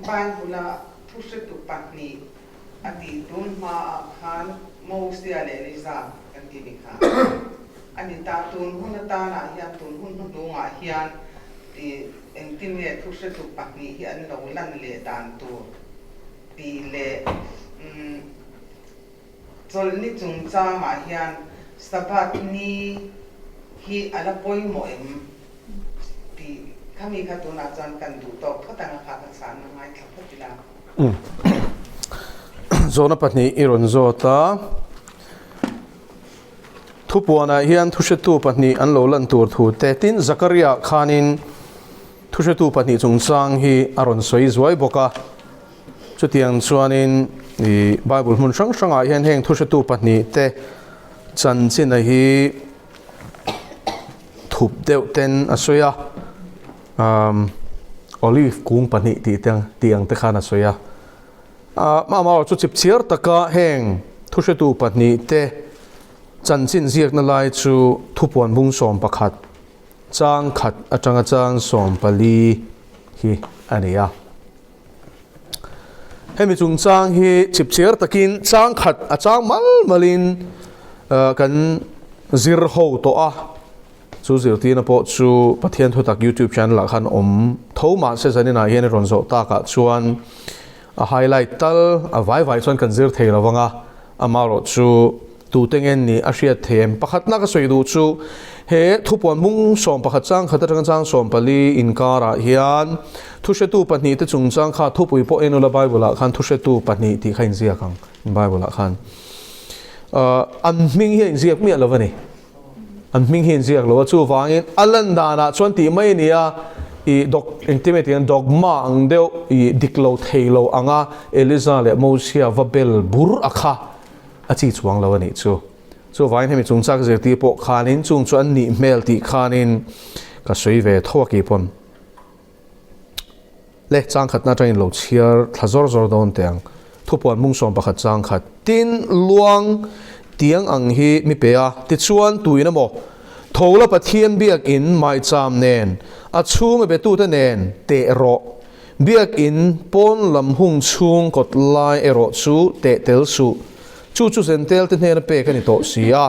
ban pula thuset tu patni ati tun ma khan mostly ale liza kan ti kha ani ta tun hun ta na hian tun hun hu dunga hian ti engtime thuset tu patni hi an lo lan le dan tu ti le tolni chungcha ma hian sabat ni hi ala poimo em ti kami katuna chan kan du to phatanga kha ka san na mai thapatila zona patni iron zota thupuana hian thushetu patni an lo lan tur thu te tin zakaria khanin thushetu patni chungchang hi aron soi zuai boka chutiang chuanin i bible mun sang sanga hian heng thushetu patni te chan chin a hi thup deuh ten asoya olive kung patni ti tiang te khana soya ma chu chip chiar taka heng thushetu patni te chanchin ziak na lai chu thupuan bung som pakhat chang khat atanga chang som pali hi ania hemi chung chang hi chip chiar takin chang khat achang malin kan zir ho to a chu zir ti na po chu pathian thotak YouTube channel la khan om thoma se zanina hian ron zo ta ka chuan a highlight tal a vai chuan kan zir thei lawanga amaro chu tu tengen ni a hriat them pakhat na ka soi du chu he thupuan mung som pakhat chang khata chang som pali inkara hian thushetu patni te chung chang kha thupui po enula bible khan thushetu patni ti khain zia kang bible khan an ming hi ziak mi lovani an ming hi ziak lo chu wangin alan dana chuan ti mai nia i dok intimate an dogma ang deu i diklo theilo anga eliza le mosia vabel bur akha achi chuang lawani chu wain hemi chung chak je ti po khanin chung chuan ni mel ti khanin ka soi ve thawaki pon le chang khat na train lo chiar thazor zor don teng thupuan mung som pakhat chang khat tin luang tiang ang hi mi pe a ti chuan tuina mo thola pathian biak in mai cham nen a chung be tu ta nen te ro biak in pon lam hung chung kot lai ero chu te tel su chu sentel te ner pe kan to sia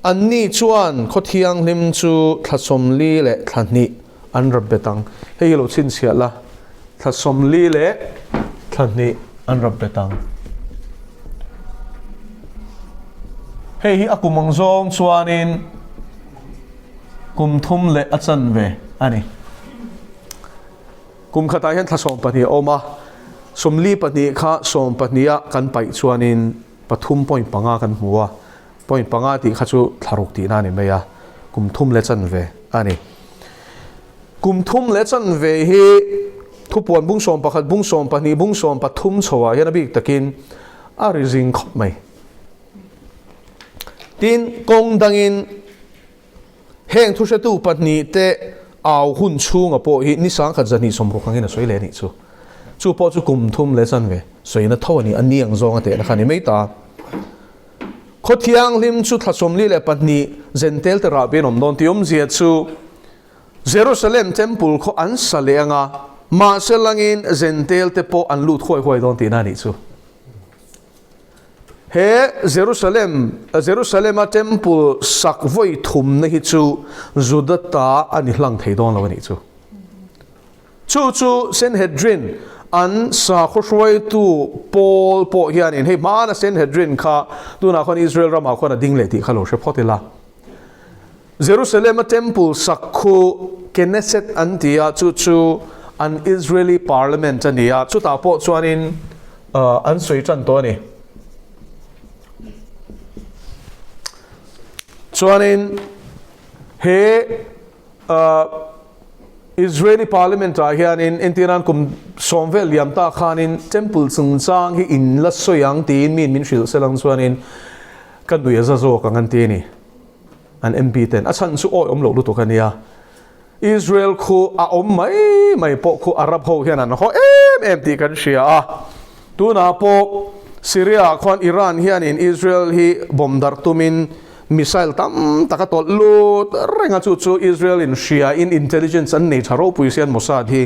an ni chuan khothiang lim chu thlasom li le thlani an rab betang hei lo chin sia la thlasom li le thlani an rab betang hei hi akumang zong chuanin kum thum le achan ve ani kum khata hian thlasom pahnih oma somli pahnih kha som pahnia kan pai chuanin pathum point panga kan hmuwa point panga ti kha chu tharuk ti na ni meya kum thum le chan ve ani kum thum le chan ve hi thupuan bung som pakhat bung som pahnih bung som pathum chowa hian abik takin a rizing khop mai tin kong dangin heng thushetu patni te aw hun chunga po hi ni sang khat zani somro khangina soi le ni chu po chu kum thum le chan ve soina thawani aniang zonga te na khani meita khothiang lim chu thlasom li le patni zentel te ra benom don tiom zia chu Jerusalem temple kho an salenga ma selangin zentel te po an lut khoi don ti na ni chu he Jerusalem temple sak voi thum na hi chu Judata ani hlang thei don lawani chu Sanhedrin an sa khoshwai tu Paul po hian in he mana Sanhedrin kha tu na khon Israel rama khona dingle ti khalo she photela Jerusalem temple sakhu Knesset antia chu an Israeli parliament ania chu ta po chuanin an soi chan to ni chuanin he Israeli parliament a hian in tiran kum somvel yam ta khanin temple chungchang hi in la soyang tin min shil selang chuanin kan duya za zo kan ti ni an MP10 a chan chu oi om lo lu to kania Israel khu a om mai po khu arab ho hian an ho em ti kan shia a tu na po Syria khon Iran hian in Israel hi bomdar tumin missile tam takatol lut renga chu Israel in Shia in intelligence an nei tharo puisian Mossad hi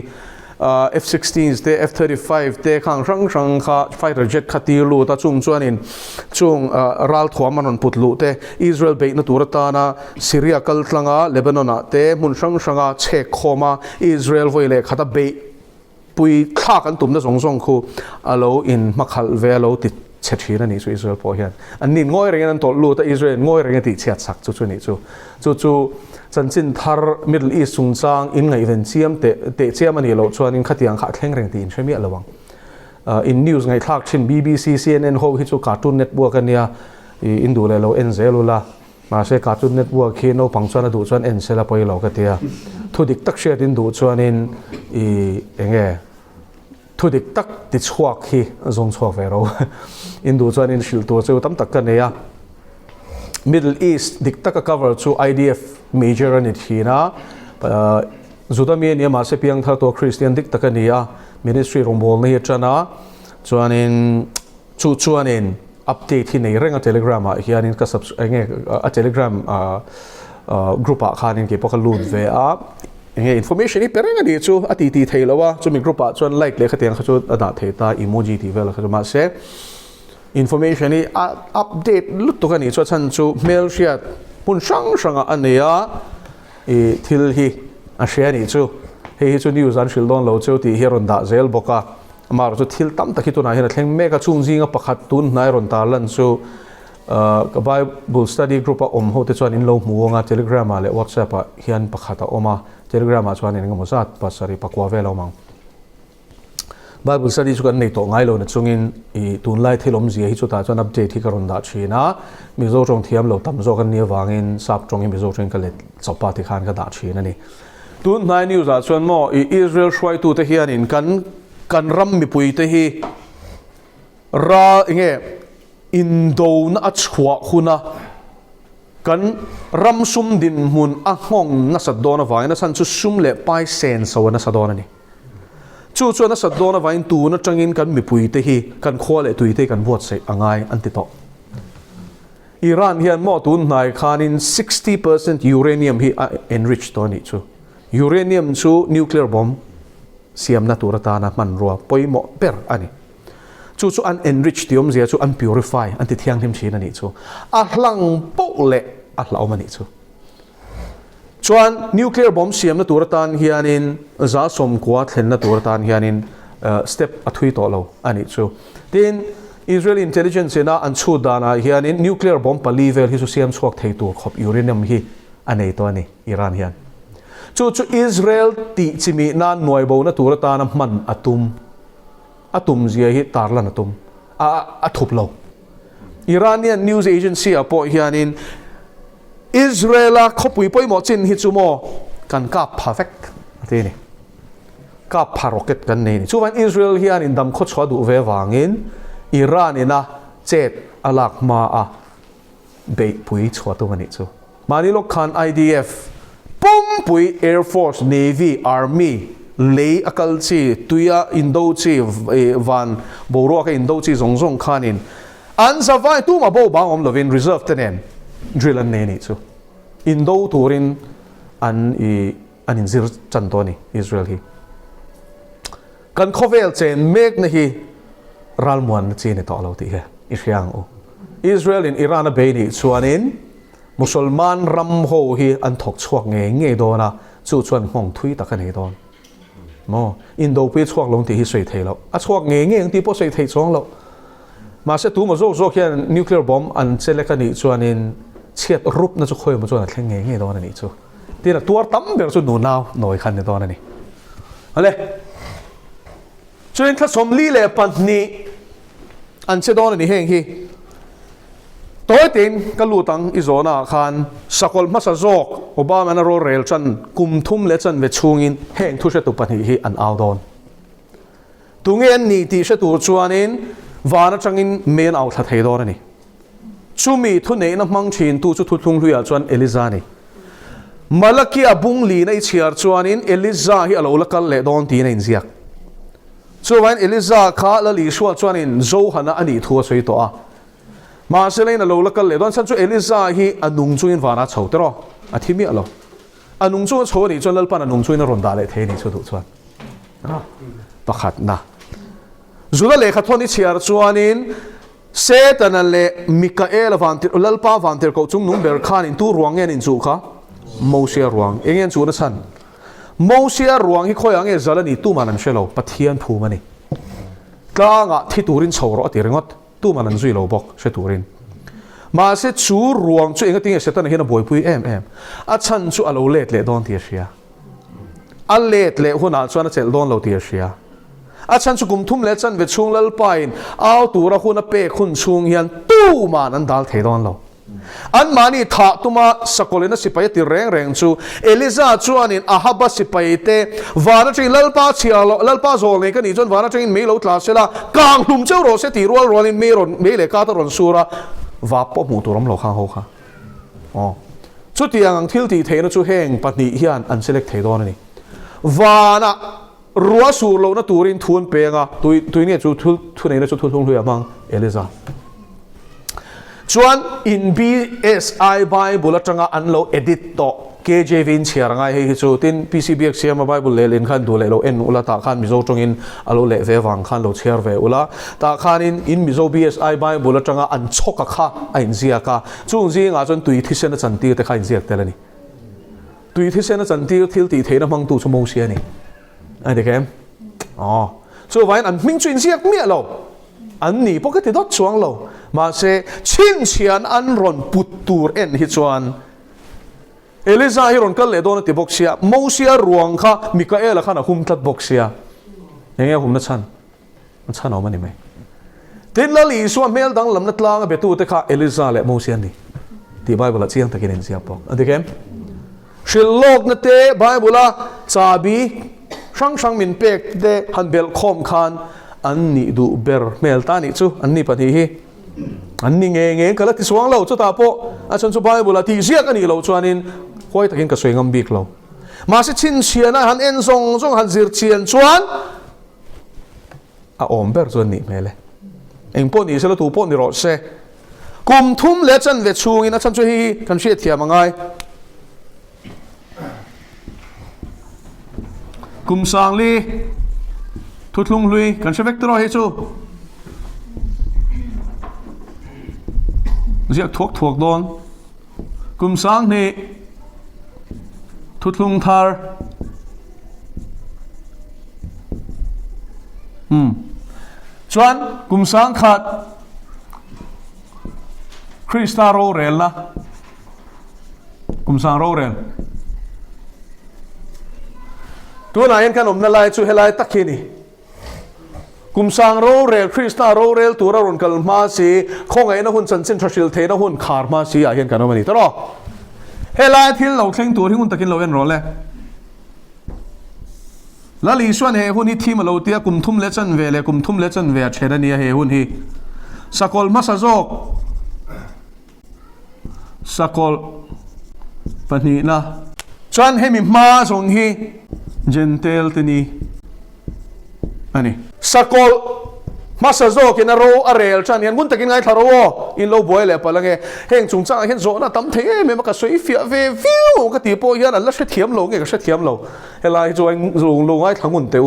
F-16 te F-35 te khang rang kha fighter jet khati lu ta chung chuanin chung ral thwa manon putlu te Israel be na turata na Syria kal tlanga Lebanon te mun ranga chek khoma Israel voile khata be pui kha kan tum na song khu alo in makhal ve alo ti chethina ni chu Israel po hian an nin ngoi reng an to lu ta Israel ngoi reng ti chiat sak chu ni chu chanchin thar Middle East sung chang in ngai ven chiam te chiam ani lo chuan in khatiang kha thleng reng tin chemi alawang in news ngai thak chin BBC CNN ho hi chu Cartoon Network ania in du le lo en zelula ma se Cartoon Network khi no pangchuan du chuan en sela poi lo ka tia thudik tak shet in du chuan in enge thudik tak ti chuak hi zong chuak ve ro in du chuan in shil tu chu tam tak ka neya Middle East dik taka cover chu IDF major ani thina zudami ni ma se piang thar to Christian dik taka nia ministry rombol ni chana chuanin chuanin update hi nei renga telegram a hianin ka a telegram group a khanin ke pokal lut ve a nge information ni perenga ni chu ati ti theilawa chu mi group a chuan like le khatiang khachu ada theita emoji ti vel khachu ma se information ni update lut to kani chu chan chu mail shiat pun sanga ania thil hi a share ni chu hei chu news an shil don lo chu ti heron da zel boka mar chu thil tam takhi tu na hian thleng meka chung jinga pakhat tun nai ron ta lan chu ka Bible study group a ho te chuan in lo muanga telegram a le whatsapp a hian pakhata oma telegram a chuan in ngomosat pasari pakwa ve lo mang Bible study chu kan nei to ngai lo na chungin tun lai thilom zia hi chu ta chuan update hi karon da china mizo tong thiam lo tam zo kan ni wangin sap tong in mizo tong ka le chopa ti khan ka da china ni tun nai news a chuan mo Israel shwai tu te hian in kan ram mi pui te hi ra nge indo na achwa khuna kan ram sum din mun a ngong na sadona vai na san chu sum le pai sen so na sadona ni chu na sadona vai tu na tangin kan mi pui te hi kan khole tui te kan buat se angai anti to Iran hian mo tun nai khanin 60% uranium hi enriched to ni chu uranium chu nuclear bomb siam na turata na man ro poimo per ani chu an enriched tiom zia chu an purify anti thiang him chin ani chu a hlang po le a hlau mani chu chuan nuclear bomb siam na turatan hianin za som kwa thlen na turatan hianin step athui to lo ani chu tin Israel intelligence na an chu dana hianin nuclear bomb pa level hi su siam chuak thei tur khop uranium hi anei to ani Iran hian chu Israel ti chimi na noi bo na turatan man atum zia hi tarlan atum a thup lo Iranian news agency apo hianin Israel khopui poi mo chin hi chu mo kan ka perfect ate ni ka rocket kan nei ni chuwan Israel hian in dam kho chwa du ve wangin Iran ina chet alak ma a be pui chwa tu mani chu mani lo khan IDF pum pui Air Force Navy Army lei akal chi tuya indo chi van boro ka indo chi zong khanin an savai tu ma bo bang om lovin reserve tenen drill an nei ni chu indo turin an in zir chantoni Israel hi kan khovel chen mek na hi ralmuan chi ne to lo ti he Israel Israel in Iran a be ni chuanin musulman ram ho hi an thok chuak nge do na chu chuan hong thui ta kan he don mo indo pe chuak long ti hi sei thei lo a chuak nge ti po sei thei chong lo ma se tu mo zo khian nuclear bomb an chele ka ni chuanin chiat rup na chu khoi mo chuan a thleng nge do na ni chu tina tuar tam ber chu nu naw noi khan ne do na ni ale chuin tha som li le pan ni an che do na ni heng hi toy tin kalutang izona khan sakol masa zok Obama na ro rel chan kum thum le chan ve chungin heng thu se tu pani hi an audon tungen ni ti se tu chuanin wana changin men out tha thei do na ni chumi thu nei na mang thin tu chu thu thung hluya chuan Elizani malaki abung li nei chiar chuanin Eliza hi alo lakal le don ti nei ziak chuan Eliza kha la li shwa chuanin zo hana ani thu soi to a ma se lein alo lakal le don san chu Eliza hi anung chuin wana chhotero athimi alo anung chu chho ni chuan lalpan anung chuin ron da le the ni chu du chuan pakhat na zula le khathoni chiar chuanin Satan le Mikael vantir lalpa vantir ko chung number khan in tu ruangen in chu kha Moses ruang engen chu na san Moses ruang hi khoyang e zalani tu manan shelo pathian phu mani tlanga thi turin chhoro ati rengot tu manan zui lo bok she turin ma se chu ruang chu enga ting Satan hena boipui em a chan chu alo let le don ti sia a let le huna chuan a chel don lo ti sia a chan chu kum thum le chan ve chung lal pain aw tura huna pe khun chung hian tu manan dal thei don lo an mani tha tuma sakolena sipai ti reng chu Eliza chuanin ahaba sipai te vana tring lalpa chialo lalpa zol ne kani jon vana tring me lo tla sela kang hlum cheu ro se ti rual rolin me le ka ta ron sura va po mu turam lo kha ho kha chu tiang thil ti theina chu heng patni hian an select thei don ni vana ruwa sur lo na turin thun penga tuine chu thu nei na chu thu thung hlui amang Eliza chuan in BSI Bible atanga anlo edit to KJV in chiaranga hi chu tin PCBX siama Bible le len khan du le lo en ula ta khan mizo tongin alo le ve wang khan lo chiar ve ula ta khan in mizo BSI Bible atanga an choka kha ain zia ka chung ji nga chon tui thisen na chanti te khain ziak telani tui thisen na chanti thil ti theina mang tu chmo sia ni ai de kem so vain an ming chuin ziak mi lo an ni pocket dot chuang lo ma se chin chian an ron putur en hi chuan Eliza hi ron kal le don ti boxia Moses ruang kha Mikael khana hum tat boxia nge hum na chan o mani mai tin la li so mel dang lam na tlang be tu te kha Eliza le Moses ni ti Bible la chiang takin sia po adikem shilok na te Bible chabi sang min pek de han bel khom khan an ni du ber mel ta ni chu an ni pani hi an ni nge kala ti suang lo chu ta po a chan chu Bible ti ziak ani lo chuanin hoi takin ka soingam bik lo ma se chin chiana han en zong han zir chian chuan a om ber chuan ni mele eng po ni se lo tu po ni ro se kum thum le chan ve chung in a chan chu hi kan hriat thiam angai kum sang li thutlung lui kan se vek tro hi chu ziak thuak don kum sang ni thutlung thar chuan kum sang khat Krista ro rel na kum sang ro rel tu na yan kan omna lai chu helai takhini kum sang ro rel Krista ro rel tura ron kal ma si khongai na hun chan chen thashil the na hun khar ma si a hian kan omani taro helai thil lo thleng tur hi hun takin lo en ro le la li suan he hun hi thim lo tia kum thum le chan ve thera nia he hun hi sakol masazok sakol pani na chan he mi ma zong hi gentle tini ani sakol masazok in a ro arel chan yan mun takin ngai tharo in lo boy le palange heng chung chang hen zo na tam the me ma ka soi fia ve view ka ti po yan la hre thiam lo nge ka hre thiam lo helai zo ang lo ngai thangun teu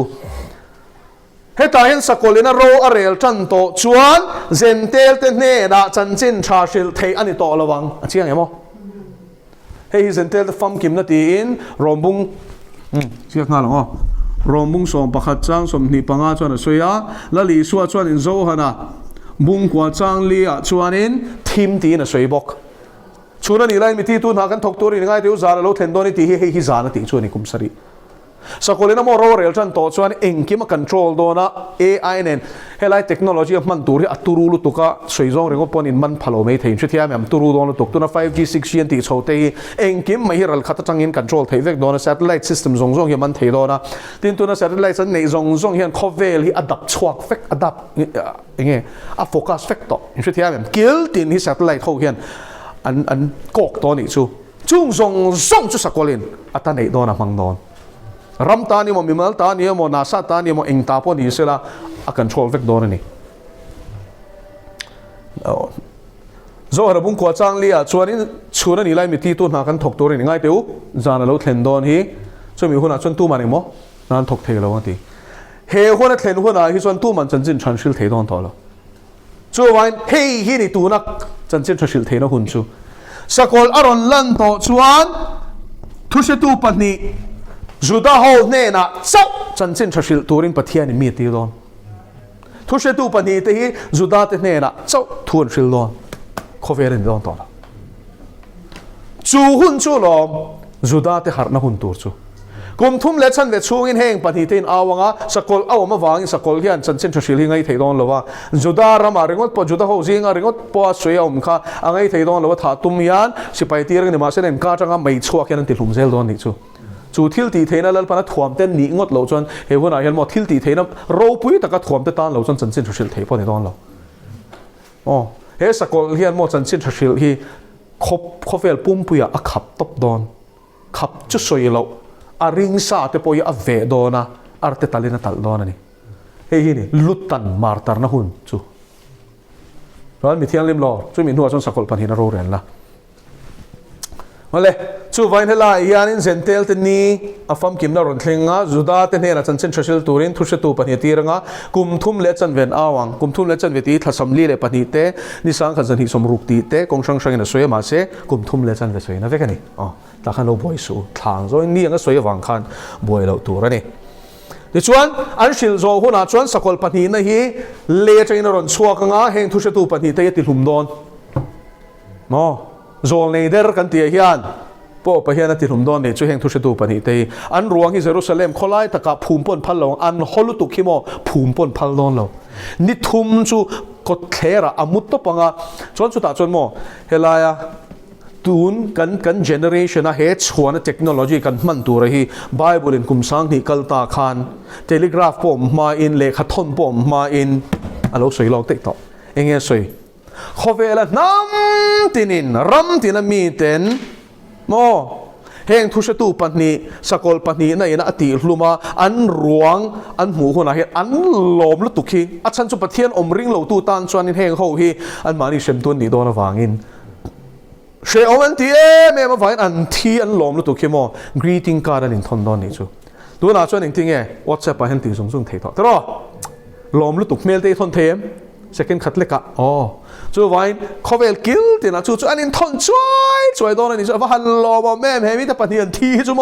heta hen sakol in a ro arel chan to chuan gentle te ne da chan chin tha shil thei ani to lawang chiang emo hei gentle te fam kim na ti in rombung chiak nga lo rombung som pakhat chang som ni panga chuan a soya la li suwa chuan in zo hana bung kwa chang li a chuan in thim ti na soi bok chuna ni lai mi ti tu na kan thok tur ni ngai teu zara lo thlen doni ti hi zana ti chuan ni kum sari sakolena mo ro rel chan to chuan engkim control dona AI nen helai technology of man tur aturu lu tuka soizong rengo pon in man phalo me thein chithia am turu don tuk tuna 5G 6G ti chote engkim mai ral khata changin control thei vek dona satellite system zong hi man thei dona tin tuna satellite san nei zong hian khovel hi adapt chuak fek adapt nge a focus fek to chithia am kil tin hi satellite ho hian an kok to ni chu chung zong chu sakolin ata nei dona mang don ram ta ni mo mimal ta ni mo nasa ta ni mo eng ta po ni sela a control vek don ni zo har bung ko chang lia chuanin chuna ni lai mi ti tu na kan thok tur ni ngai teu zana lo thlen don hi chumi huna chon tu mani mo nan thok thei lo ti เฮหัวนักเล่นหัวน่ะฮิส่วนตู้มันจันจินชันชิลเทดอนต่อแล้วจู่วันเฮ้ยฮินี่ตู้นักจันจินชันชิลเทนะหุ่นจู่สกอลอารอนลันต่อชวนทุเชตูปันนี้จุดาโฮเน่นะเจ้าจันจินชันชิลตูรินปัทยานี่มีตีดอนทุเชตูปันนี้ที่จุดาเตเน่นะเจ้าทวนชิลดอนคอเวรินดอนต่อแล้วจู่หุ่นจู่ลมจุดาเตหาร์นะหุ่นตัวจู่กุมทุ่มเล็ดชันเวชูงินเฮงปฏิทินอาวงะสกอลเอามาวางสกอลเฮียนจันเซนชิลฮิงไอเทดอนเลยวะจุดารามาเริงอตปอจุดาโฮซิงาเริงอตปอสวยเอามค่ะอังไอเทดอนเลยวะถ้าตุมยันสิไปตีเรื่องนี้มาเส้นก้าจังอ่ะไม่ชัวร์แค่นั้นติดหลุมเซลดอนนี่จู่ทิลตีเทนะแล้วปนัดถ่วมเต้นหนีงดเหล่าจนเฮวันไหนเห็นหมดทิลตีเทนะเราปุ้ยแต่ก็ถ่วมเต้นตานเหล่าจนจันเซนชิลเทปอในดอนเราอ๋อเฮสกอลเฮียนหมดจันเซนชิลฮีคบเวลปุ่มปุยอะขับตบดอนขับจุดสวยเราอาริงซาเตปอยอเวโดนะอาร์เตตัลินาตัลโดนะนี่เฮ้ยนี่ลุตันมาร์ตาร์นะหุ่นจู่เพราะมีเที่ยงริมรอจู่มีหัวจนสกอลพันหินาโรเรนละมาเลยจู่วันเฮล่าอียานินเซนเทลเตนีอาฟัมกิมนารุนเทงะจุดาเตเนนะจันเซนทรัชิลตูรินทุชตูปันหิตีรงะกุมทุ่มเลจันเวนอาวังกุมทุ่มเลจันเวตีทัศมลีเลปันหิเตนิสังขันจันหิสมรุกตีเตกงช่างช่างนะสวยมาเสกุมทุ่มเลจันเวสวยนะเวกันนี่อ๋อตาขันเราบอยสูทางโซนี่ยังก็สวยวังขันบอยเราตัวนี่ดิชวนอันชิลโซหัวหน้าชวนสกอลปันหินะฮีเลจันนรุนชัวกังะเฮงทุชตูปันหิเตยติลุมดอนมอโซลเนเดอร์กันเตียฮิอันพอไปเห็นที่หลุมดอนเนี่ยช่วยแห่งทุชตูปนิเตอันรวงที่เยรูซาเล็มเขาไล่ตะกับภูมิปนพัลลงอันฮอลุตุกิโมภูมิปนพัลลงเรานิทุมจูกดเคระอามุตตปังอ่ะจนสุดท้ายจนโมเฮลายตูนกันเจเนอเรชันอ่ะเฮชหัวนะเทคโนโลยีกันมันตัวระฮีไบเบิลอินกุมสังนี่กัลตาคานเทเลกราฟปมมาอินเลขาทอนปมมาอินอันเราสวยลองติ๊กต็อกเองเงี้ยสวยขอเวลาน้ำตินินรำตินมีเต็นโมเฮงทุชตูปันนี้สกอลปันนี้นั่นนะอติลุมาอันรวงอันหมูคนไหนอันลมลุตุกีอัชันจุปเทียนอมริงเหล่าตูตันชวนนิเฮงเขาฮีอันมานี่เชมตุนนี่โดนวางินเชอวันที่เมื่อมาฟังอันที่อันลมลุตุกีโม greeting card อันนี้ทนดอนนี่จูดูน่าชวนจริงๆWhatsApp ไปเห็นตีส่งเทต่อแต่รอลมลุตุกเมลตีทนเทม second คัดเล็กอ่ะอ๋อจู่วันเขาเวลกิลตินะจู่อันนี้ทนช่วยโดนนี่จู่ว่าฮัลโหลมาแม่เฮมิแต่ปฏิญาณที่จู่โม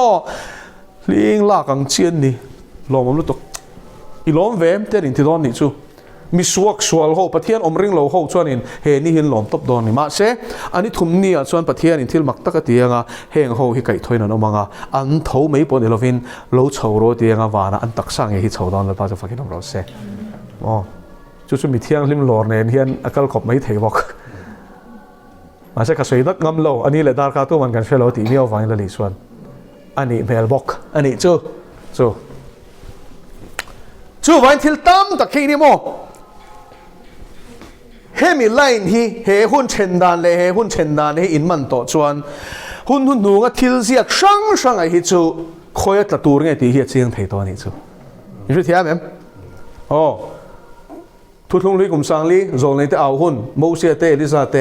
ลิงลากังเชียนนี่ลมมันลุตุกอีลมเวมเตอร์อินที่โดนนี่จู่มีสวกสวลโฮปฏิญาณอมริงโลโฮชวนนี่เฮนี่เห็นลมตบโดนนี่มาเสอันนี้ทุ่มนี่ชวนปฏิญาณที่มักตะกตียงอ่ะเฮงโฮฮิไก่ถอยนั่นออกมาอ่ะอันเท่าไม่ปนเอลวินโลชาวโรตียงอ่ะวานะอันตักสั่งฮิชาวดอนเลยป้าจะฟังกันเราเสอ๋อจู่มีเที่ยงริมหลอร์เนี่ยเฮียนอากาศขบไม่เทวอกมาใช่กระสุนนักงำโลอันนี้เลยดาร์กาตัวมันกันเชลล์ตีมีเอาฟังละลิส่วนอันนี้เมลบอกอันนี้จู่วันที่ตั้มตะกี้นี่โมเฮมิไลน์ฮีเฮหุ่นเชนดานเลยเฮหุ่นเชนดานเฮอินมันต่อชวนหุ่นหนูก็ทิลเสียช่างไอ้ฮิจู่คอยตะตูร์ไงตีเฮียเชียงเทตัวนี้จู่นี่ช่วยเทียบไหมโอ้ทุลุงลีกุมสังลีโจลในเตเอาหุ่นโมเสียเตลิซาเต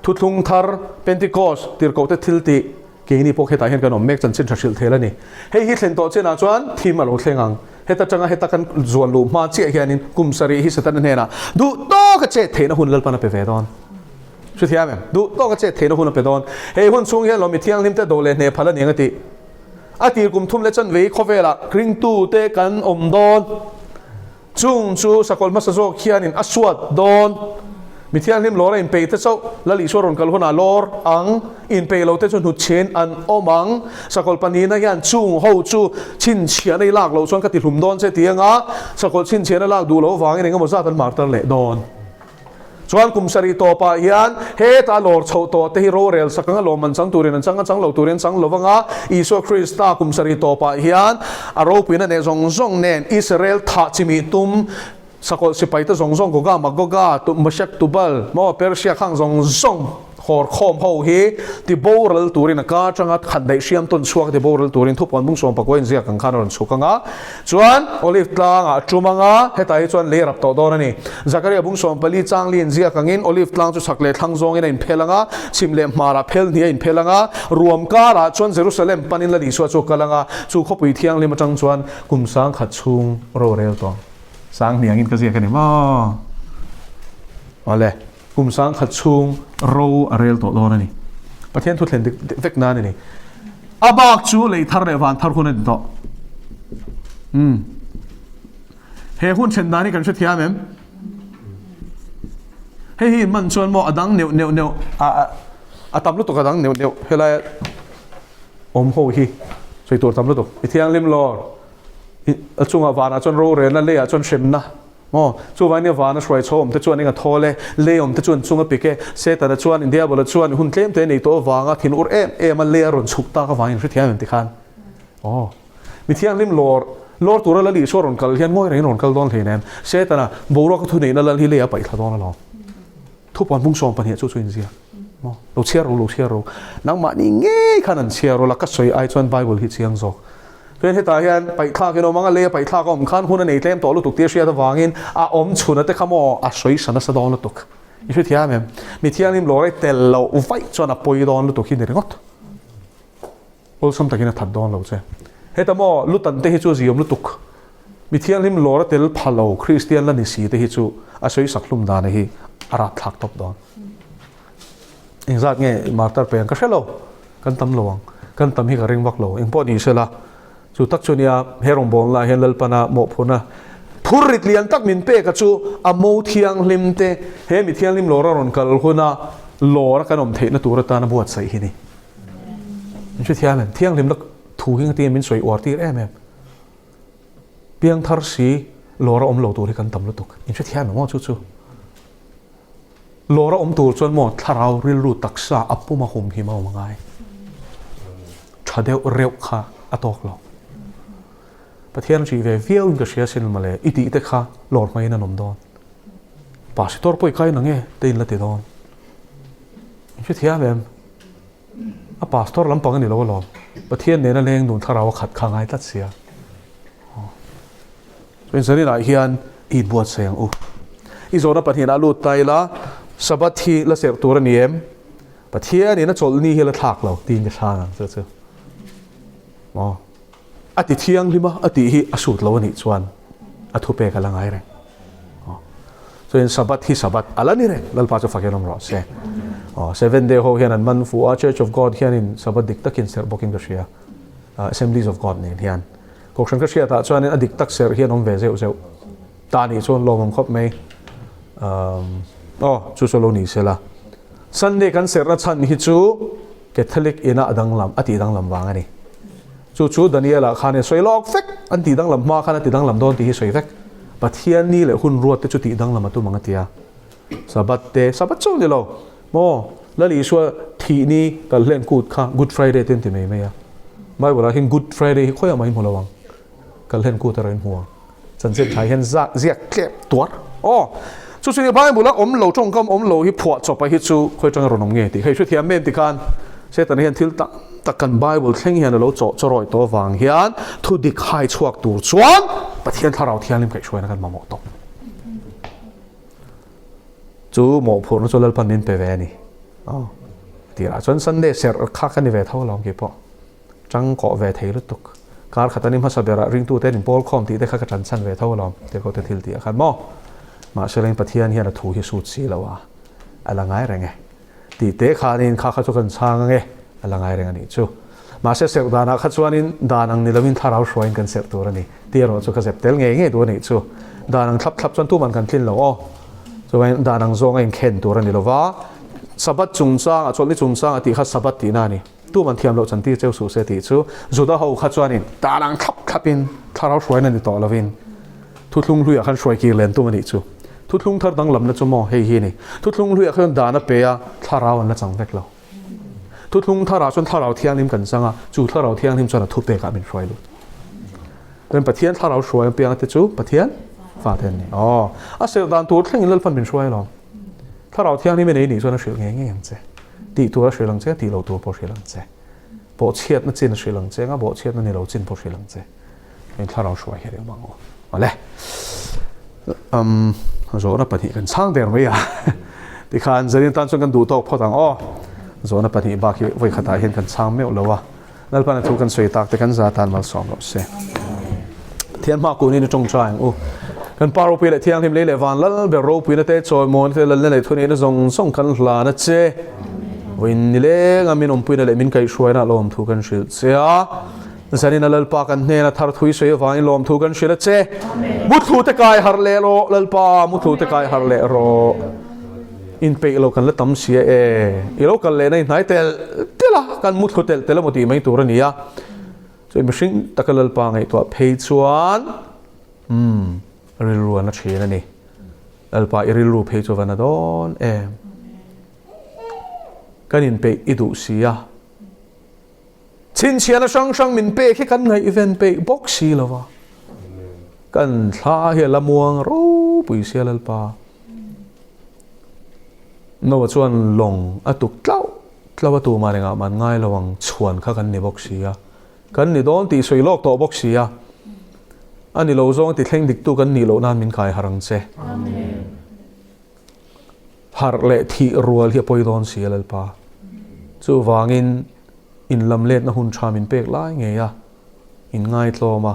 ทุลุงทาร์เพนติคอสติร์โกเตทิลติเกี่ยนี่พวกเหตุการณ์กันอมเมกจันเซนทรัชิลเทแล้วนี่เฮ้ยฮิตเลนโตเจน่าจวนทีมมาโลเทงังเหตุจังเหตุกันจวนลูมาเจียกันนินกุมสรีฮิสตันเนน่ะดูโตก็เจเทนะหุ่นเลปานาเปเวดอนชุดที่อะไรดูโตก็เจเทนะหุ่นเปดอนเฮ้ยหุ่นสูงเฮียเรามีเที่ยงลิมเตโดเลเนพัลนี่ยงติอาทิตย์กุมทุ่มเลจันเวคอเวล่ะกริงตูเตกันอมดอนจุงจูสกอลมาสโซเขียนินอสวดดอนมิเทียนลิมลอร์อินเปย์เตเจ้าละลิชวรอนกัลฮนาลอร์อังอินเปย์เราเตจนหุดเชนอันอมังสกอลปนีนักยันจุงฮูจูชินเชียในลากเราชวนกติดหลุมดอนเสตียงอ่ะสกอลชินเชียในลากดูเราฟังเองก็มาซาตันมาร์ตันเละดอนชวนกุมสรีโตปะยันเฮตาลอร์ชาวโตเตฮิโรเรลสักงั้นลมันสังตูเรนสังงั้นสังเหล่าตูเรนสังเหล่าวังอ่ะอิสุคริสต์กุมสรีโตปะยันอารมณ์ปีนั้นเองซงเนนอิสราเอลทัชิมิตุมสกอลสิไปตะซงก็กามักก็กาตุมชักตุบัลมอเปอร์เซียข้างซงขอคอมเขาเฮที่โบรัลตูรินกาจังหัดขันได้เชียมต้นช่วงที่โบรัลตูรินทุบวันมุ่งส่งปะกวนเสียกังขานรันสุกังอ่ะจวนโอลิฟตางอ่ะจุมังอ่ะเหตุไอจวนเลี้ยรับต่อดอนนี่จักรยาบุ้งส่งปลีจางลีนเสียกังอินโอลิฟตางจุสักเล่ทั้งซงอินเพลังอ่ะชิมเลมมาราเพลนี่อินเพลังอ่ะรวมการอ่ะจวนเยรูซาเล็มปันินละดิสวาจุกังอ่ะจุขบุยเทียงลิมจังจวนกุมสังขัดชุงโรเรลตอง sang niang in ka zia ka ni ma ole kum sang khat chung ro arel to lo na ni pathian thu thlen vek na ni abak chu lei thar le van thar hun ni to he hun chen na ni kan che thia mem he hi man chuan mo adang neu a tam lu to ka dang neu helai om ho hi soi tur tam lu to I thiang lim lor a chunga vana chon ro re na le a chon shem na mo chu vai ne vana shwai chom te chuan inga thole le om te chuan chunga pike se ta na chuan india bola chuan hun tlem te nei to wanga thin ur em a le ron chuk ta ka wangin ri thiam ti khan mi thiang lim lor tur la li so ron kal hian ngoi rein ron kal don theinem se ta na boro ka thu nei na la hi le a pai thla don la lo thu pon bung som pan he chu chu in zia mo lo chia ro nang ma ni nge khanan chia ro la ka soi ai chuan bible hi chiang zo pen he ta hian pai thla ke no manga le pai thla ko om khan hun nei tlem to lu tuk te sia da wangin a om chuna te khamo a soi sana sa don lu tuk I hri thia mem mi thiang lim lore tel lo u vai chuan a poi don lu tuk hi ne ngot ol sam takin a that don lo che he ta mo lu tan te hi chu ziom lu tuk mi thiang lim lore tel phalo christian la ni si te hi chu a soi saklum da ne hi ara thak top don ingzat nge martar pen ka shelo kan tam lowang kan tam hi ka ring wak lo ing po ni sela chu tak chunia herong bol la hen lal pana mo phuna phurit lian tak min pe ka chu a mo thiang lim te he mi thiang lim lora ron kal huna lora kanom the na tur ta na buat sai hi ni chu thiang lim lak thu hing ti min soi or ti em piang thar si lora om lo tur hi kan tam lu tuk in chu thiam mo chu lora om tur chuan mo tharau ril ru taksa apuma hum hi ma mangai thadeu reu kha atok lo pathian chi ve viau in ka sia sin male iti te kha lor mai na nom don pastor poi kai na nge tein la te don chu thia vem a pastor lampang ani lo lo pathian ne na leng dun tharau khat kha ngai tat sia pen sani na hian I buat sayang I zona pathian alu taila sabat hi la ser tur niem pathian ni na chol ni hi la thak lo tin ka thang chu ati thiang lima ati hi asut lo ni chuan athu pe ka langai re so in sabat hi sabat alani re lalpa chu fakenom ro se 7 day ho hian an man fu a church of god hian in sabat dik takin ser booking ka shia assemblies of god ne hian ko khan ka shia ta chuan in adik tak ser hian om ve zeu ta ni chuan lomom khop mai chu solo ni sela sunday kan ser na chan hi chu catholic ina adang lam ati dang lam wang ani chu Daniela khane soilok fek an ti dang lam ma khana ti dang lam don ti hi soi fek pathian ni le hun ruat te chu ti dang lam atu manga tia sabat chu ni lo mo la li swa thi ni kal len kut kha good friday ten ti me ya mai bola hin good friday khoya mai molawang kal len kut ra in huwa chan se thai hen ziak klep tuar chu ni bai bola om lo chong kam om lo hi phwa chopa hi chu khoi chang ronom nge ti hei chu thiam mem ti kan se tan hian thil ta kan bible thleng hian lo choroi to wang hian thu dik hai chuak tur chuan pathian tharau thian lim kai shoi na kan mamo to chu mo phur no cholal panin pe ve ni tira chuan sunday ser kha kan ni ve tho lom ki po chang ko ve thei lu tuk kar khatanim ha sabera ring tu te in pol khom ti te kha ka chan chan ve tho lom te ko te thil ti khan mo ma seleng pathian hian a thu hi sut si lawa alangai renge ti te khanin kha chu kan chang nge alangai reng ani chu ma se ser dana kha chuanin danang ni lawin tharau shroin kan ser tur ani ti ro chu ka zep tel nge tu ni chu danang thlap chuan tu man kan thlin lo chu wen danang zonga in khen tur ani lova sabat chungchang a cholni chungchang ati kha sabat ti na ni tu man thiam lo chan ti cheu su se ti chu juda ho kha chuanin danang thlapin tharau shroin ani to lovin thu thlung hlui a khan shroi ki len tu mani chu thu thlung thar dang lam na chu mo hei hi ni thu thlung hlui a khan dana pe a tharau an la chang vek lo thu thlung thara chuan tharau thiang lim kan changa chu tharau thiang lim chuan a thu pe ka min hroi lu ren pathian tharau hroi pe ang te chu pathian fa ten ni a se dan tur thleng in lal fan min hroi lo tharau thiang lim nei ni chuan a hril nge yang che ti tu a hrilang che ti lo tu po hrilang che po chiat na chin hrilang che nga bo chiat na ni lo chin po hrilang che in tharau hroi he re mang ole zo na pathi kan chang der mai ya ti khan zarin tan chuan kan du tok photang zo na pathi ba ki voi khata hian kan chang me lo wa nal pan thu kan soi tak te kan za tan mal som lo se thian ma ku ni chong chang kan paro pi le thiang him le le van lal be ro pi na te choi mon te lal le thuni na zong song kan hla na che win ni le ngamin om pi na le min kai shoi na lom thu kan shil che a zani na lal pa kan ne na thar thui sei wa in lom thu kan shil che mu thu te kai har le ro lal pa mu thu te kai har le ro in pe lo kan la tam sia e lo kan le nei nai tel tela kan mu thu tel tela moti mai tur ania so machine takalal pa ngai to phei chuan rilu na thina ni alpa irilu phei chu vana don kanin pe idu sia chin chiana sang sang min pe khi kan ngai event pe box si lawa kan thla he lamuang ro pui sia lalpa no chuan long atuk tlaw tu ma renga man ngai lawang chuan kha kan ni box sia kan ni don ti soi lok to box sia ani lo zong ti thleng dik tu kan ni lo nan min kai harang che amen har le thi rual hi poi don sia lalpa chu wangin in lam let na hun tha min pek lai nge ya in ngai tloma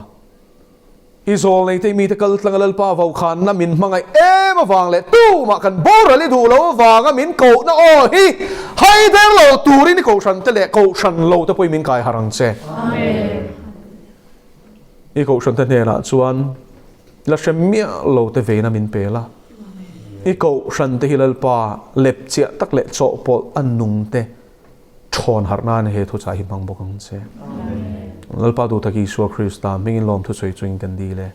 izol nei te mi te kal tlang lalpa vau khan na min mangai em awang le tu ma kan bor ali du lo wanga min ko na o hi hai deng lo turin ko shan te le ko shan lo te poi min kai harang che amen i ko shan te ne la chuan la shemia lo te ve na min pe la i ko shan te hilal pa lep chia tak le cho pol annung te thon harna ne he thu cha hi mang bokang che amen lalpa du taki su krista mingin lom thu choi chuing kan di le